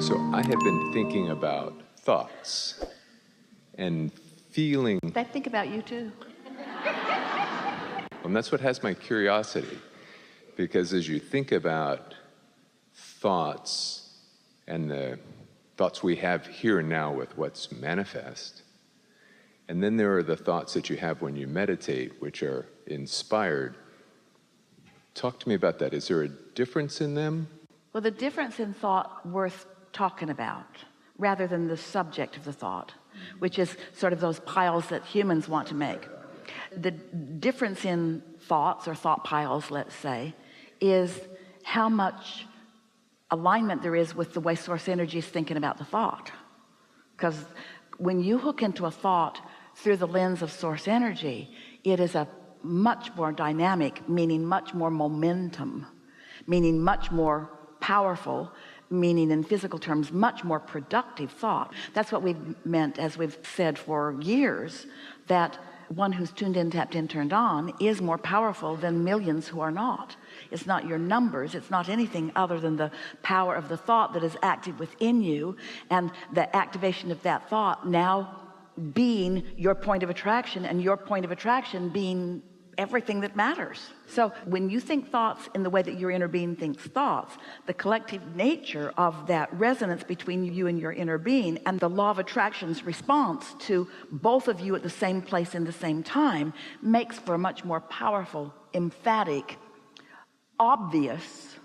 So I have been thinking about thoughts and feeling. They think about you too. And that's what has my curiosity, because as you think about thoughts and the thoughts we have here and now with what's manifest, and then there are the thoughts that you have when you meditate, which are inspired. Talk to me about that. Is there a difference in them? Well, the difference in thought worth talking about, rather than the subject of the thought, which is sort of those piles that humans want to make. The difference in thoughts, or thought piles, let's say, is how much alignment there is with the way source energy is thinking about the thought. Because when you hook into a thought through the lens of source energy, it is a much more dynamic, meaning much more momentum, meaning much more powerful, meaning in physical terms much more productive thought. That's what we've meant, as we've said for years, that one who's tuned in, tapped in, turned on is more powerful than millions who are not. It's not your numbers, it's not anything other than the power of the thought that is active within you, and the activation of that thought now being your point of attraction, and your point of attraction being everything that matters. So when you think thoughts in the way that your inner being thinks thoughts, the collective nature of that resonance between you and your inner being, and the law of attraction's response to both of you at the same place in the same time, makes for a much more powerful, emphatic, obvious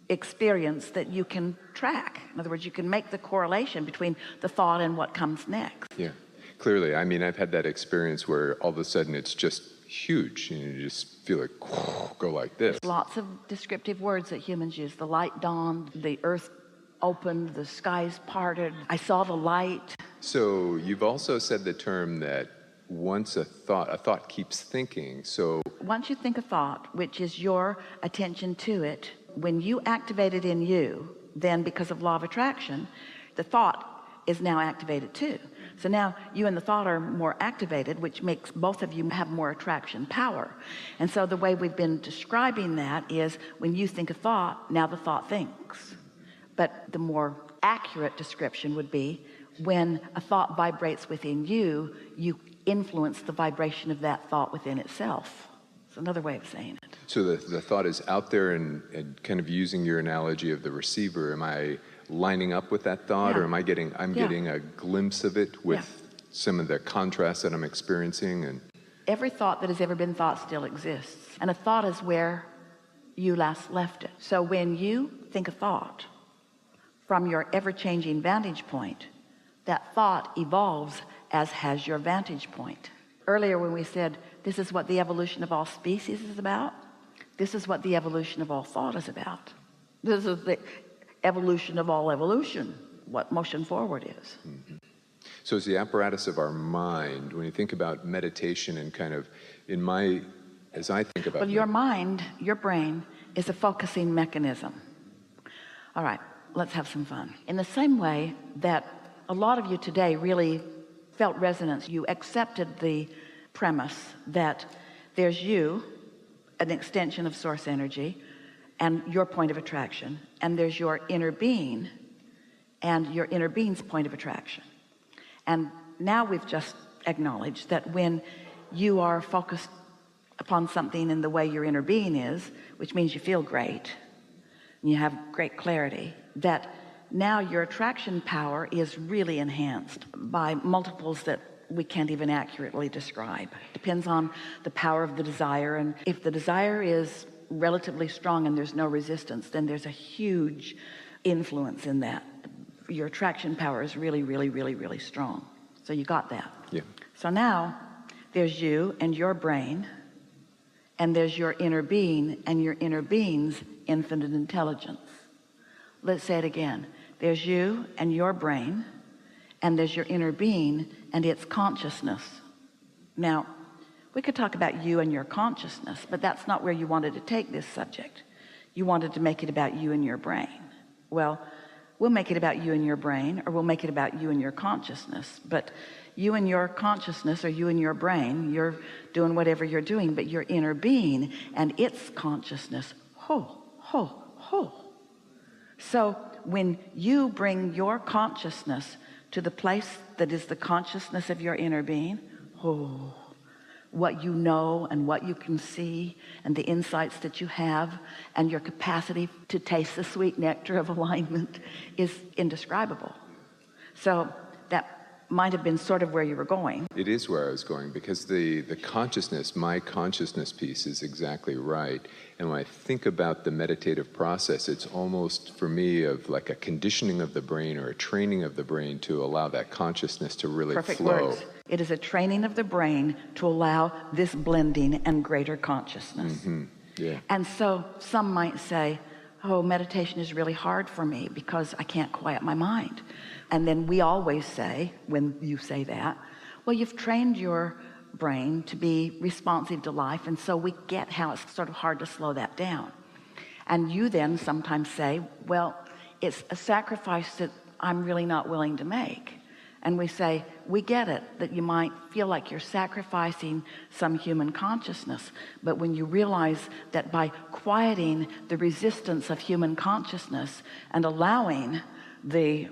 experience that you can track. In other words, you can make the correlation between the thought and what comes next. Yeah, clearly. I mean, I've had that experience where all of a sudden it's just huge, and you just feel it go like this. Lots of descriptive words that humans use. The light dawned, the earth opened, the skies parted, I saw the light. So you've also said the term that once a thought keeps thinking. So once you think a thought, which is your attention to it, when you activate it in you, then because of law of attraction, the thought is now activated too. So now you and the thought are more activated, which makes both of you have more attraction power. And so the way we've been describing that is, when you think a thought, now the thought thinks. But the more accurate description would be, when a thought vibrates within you, you influence the vibration of that thought within itself. It's another way of saying it. So the thought is out there, and kind of using your analogy of the receiver, am I lining up with that thought, or am I getting a glimpse of it with some of the contrast that I'm experiencing? And every thought that has ever been thought still exists, and a thought is where you last left it. So when you think a thought from your ever-changing vantage point, that thought evolves as has your vantage point. Earlier when we said this is what the evolution of all species is about, this is what the evolution of all thought is about. This is the evolution of all evolution, what motion forward is. Mm-hmm. So it's the apparatus of our mind. When you think about meditation, and kind of as I think about, well, your mind, your brain, is a focusing mechanism. All right, let's have some fun. In the same way that a lot of you today really felt resonance, you accepted the premise that there's you, an extension of source energy, and your point of attraction, and there's your inner being and your inner being's point of attraction. And now we've just acknowledged that when you are focused upon something in the way your inner being is, which means you feel great and you have great clarity, that now your attraction power is really enhanced by multiples that we can't even accurately describe. Depends on the power of the desire, and if the desire is relatively strong and there's no resistance, then there's a huge influence in that. Your attraction power is really, really, really, really strong. So you got that. Yeah. So now there's you and your brain, and there's your inner being and your inner being's infinite intelligence. Let's say it again. There's you and your brain, and there's your inner being and its consciousness. Now, we could talk about you and your consciousness, but that's not where you wanted to take this subject. You wanted to make it about you and your brain. Well, we'll make it about you and your brain, or we'll make it about you and your consciousness. But you and your consciousness, or you and your brain, you're doing whatever you're doing, but your inner being and its consciousness, So when you bring your consciousness to the place that is the consciousness of your inner being, oh, what you know and what you can see and the insights that you have and your capacity to taste the sweet nectar of alignment is indescribable. So that might have been sort of where you were going. It is where I was going, because the consciousness, my consciousness piece is exactly right. And when I think about the meditative process, it's almost for me of like a conditioning of the brain or a training of the brain to allow that consciousness to really Perfect flow. words. It is a training of the brain to allow this blending and greater consciousness. Mm-hmm. Yeah. And so some might say, oh, meditation is really hard for me because I can't quiet my mind. And then we always say, when you say that, well, you've trained your brain to be responsive to life, and so we get how it's sort of hard to slow that down. And you then sometimes say, well, it's a sacrifice that I'm really not willing to make. And we say, we get it, that you might feel like you're sacrificing some human consciousness, but when you realize that by quieting the resistance of human consciousness and allowing the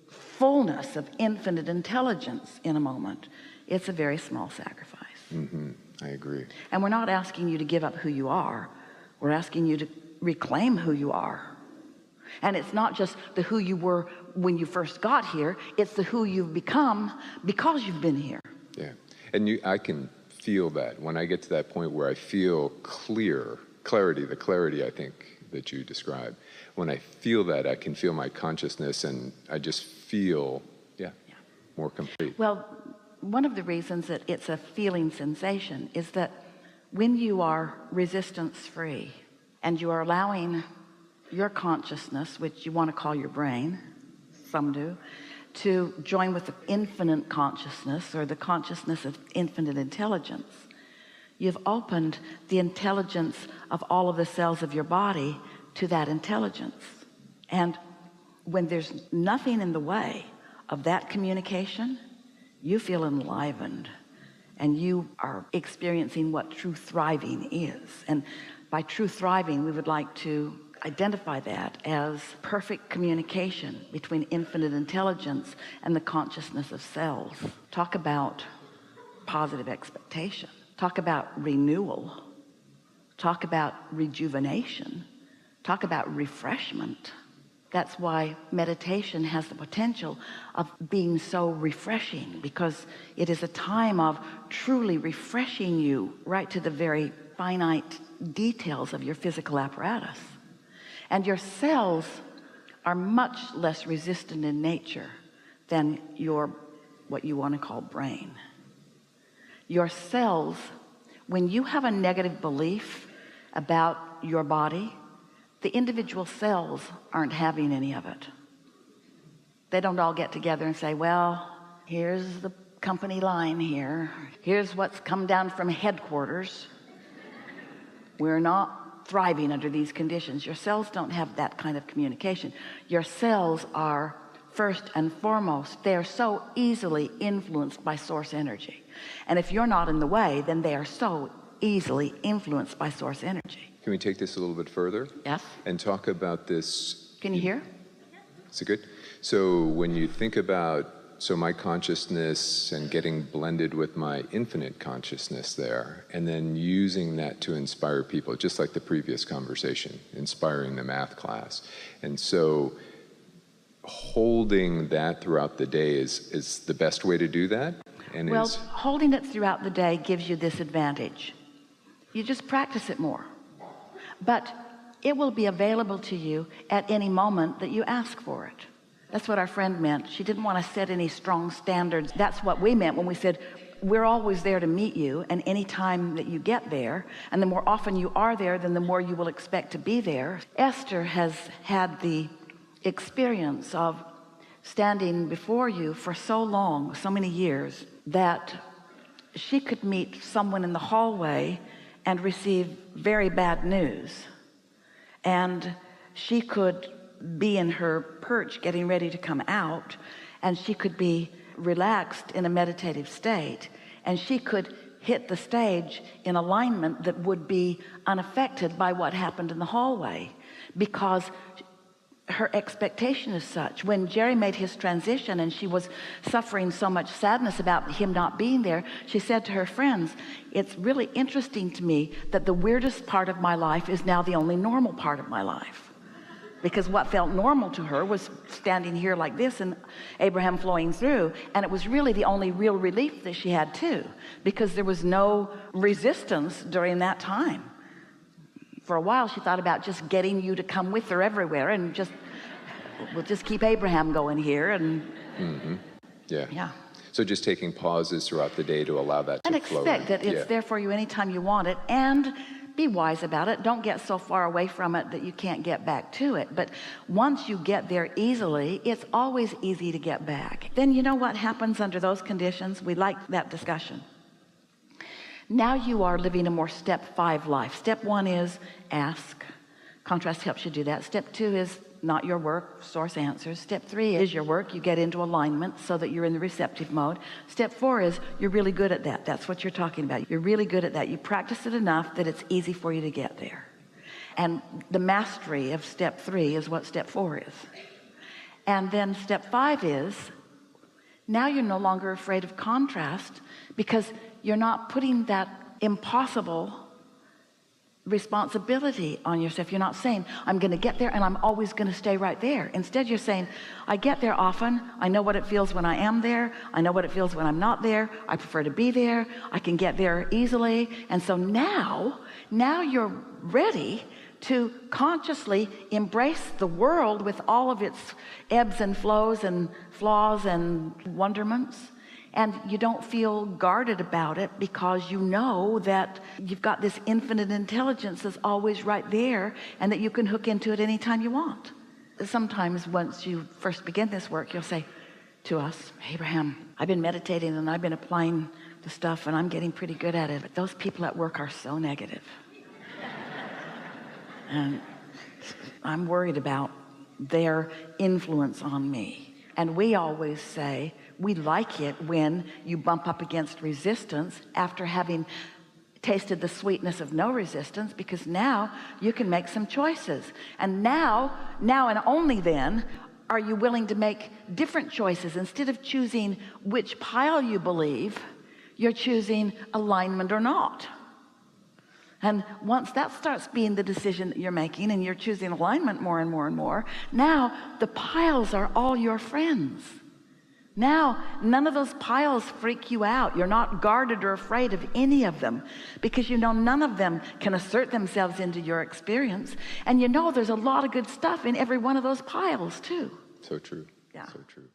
fullness of infinite intelligence in a moment, it's a very small sacrifice. Mm-hmm. I agree. And we're not asking you to give up who you are. We're asking you to reclaim who you are. And it's not just the who you were when you first got here, it's the who you've become because you've been here. Yeah. And I can feel that when I get to that point where I feel clarity, the clarity I think that you described. When I feel that, I can feel my consciousness and I just feel, more complete. Well, one of the reasons that it's a feeling sensation is that when you are resistance-free and you are allowing your consciousness, which you want to call your brain, some do, to join with the infinite consciousness or the consciousness of infinite intelligence, you've opened the intelligence of all of the cells of your body to that intelligence. And when there's nothing in the way of that communication, you feel enlivened and you are experiencing what true thriving is. And by true thriving, we would like to identify that as perfect communication between infinite intelligence and the consciousness of cells. Talk about positive expectation. Talk about renewal. Talk about rejuvenation. Talk about refreshment. That's why meditation has the potential of being so refreshing, because it is a time of truly refreshing you right to the very finite details of your physical apparatus. And your cells are much less resistant in nature than your, what you want to call brain. Your cells, when you have a negative belief about your body, the individual cells aren't having any of it. They don't all get together and say, well, here's the company line here. Here's what's come down from headquarters. We're not thriving under these conditions. Your cells don't have that kind of communication. Your cells are, first and foremost, they are so easily influenced by source energy. And if you're not in the way, then they are so easily influenced by source energy. Can we take this a little bit further? Yes. And talk about this. Can you hear? Is it good? So when you think about, my consciousness and getting blended with my infinite consciousness there, and then using that to inspire people, just like the previous conversation, inspiring the math class. And so holding that throughout the day is the best way to do that? And well, holding it throughout the day gives you this advantage. You just practice it more. But it will be available to you at any moment that you ask for it. That's what our friend meant. She didn't want to set any strong standards. That's what we meant when we said, we're always there to meet you, and any time that you get there, and the more often you are there, then the more you will expect to be there. Esther has had the experience of standing before you for so long, so many years, that she could meet someone in the hallway and receive very bad news. And she could be in her perch getting ready to come out, and she could be relaxed in a meditative state, and she could hit the stage in alignment that would be unaffected by what happened in the hallway, because her expectation is such. When Jerry made his transition and she was suffering so much sadness about him not being there, she said to her friends, it's really interesting to me that the weirdest part of my life is now the only normal part of my life. Because what felt normal to her was standing here like this and Abraham flowing through, and it was really the only real relief that she had too, because there was no resistance during that time. For a while she thought about just getting you to come with her everywhere and we'll just keep Abraham going here and yeah. So just taking pauses throughout the day to allow that to flow. And expect that it's there for you anytime you want it, and be wise about it. Don't get so far away from it that you can't get back to it. But once you get there easily, it's always easy to get back. Then you know what happens under those conditions? We like that discussion. Now you are living a more step 5 life. Step 1 is ask. Contrast helps you do that. Step 2 is not your work, source answers. Step 3 is your work. You get into alignment so that you're in the receptive mode. Step 4 is you're really good at that. That's what you're talking about. You're really good at that. You practice it enough that it's easy for you to get there. And the mastery of step 3 is what step 4 is. And then step 5 is now you're no longer afraid of contrast, because you're not putting that impossible responsibility on yourself. You're not saying, I'm going to get there and I'm always going to stay right there. Instead, you're saying, I get there often. I know what it feels when I am there. I know what it feels when I'm not there. I prefer to be there. I can get there easily. And so now you're ready to consciously embrace the world with all of its ebbs and flows and flaws and wonderments. And you don't feel guarded about it, because you know that you've got this infinite intelligence that's always right there, and that you can hook into it anytime you want. Sometimes once you first begin this work, you'll say to us, Abraham, I've been meditating and I've been applying the stuff and I'm getting pretty good at it, but those people at work are so negative. And I'm worried about their influence on me. And we always say, we like it when you bump up against resistance after having tasted the sweetness of no resistance, because now you can make some choices. And now and only then are you willing to make different choices. Instead of choosing which pile you believe, you're choosing alignment or not. And once that starts being the decision that you're making and you're choosing alignment more and more and more, now the piles are all your friends. Now, none of those piles freak you out. You're not guarded or afraid of any of them, because you know none of them can assert themselves into your experience. And you know there's a lot of good stuff in every one of those piles too. So true. Yeah. So true.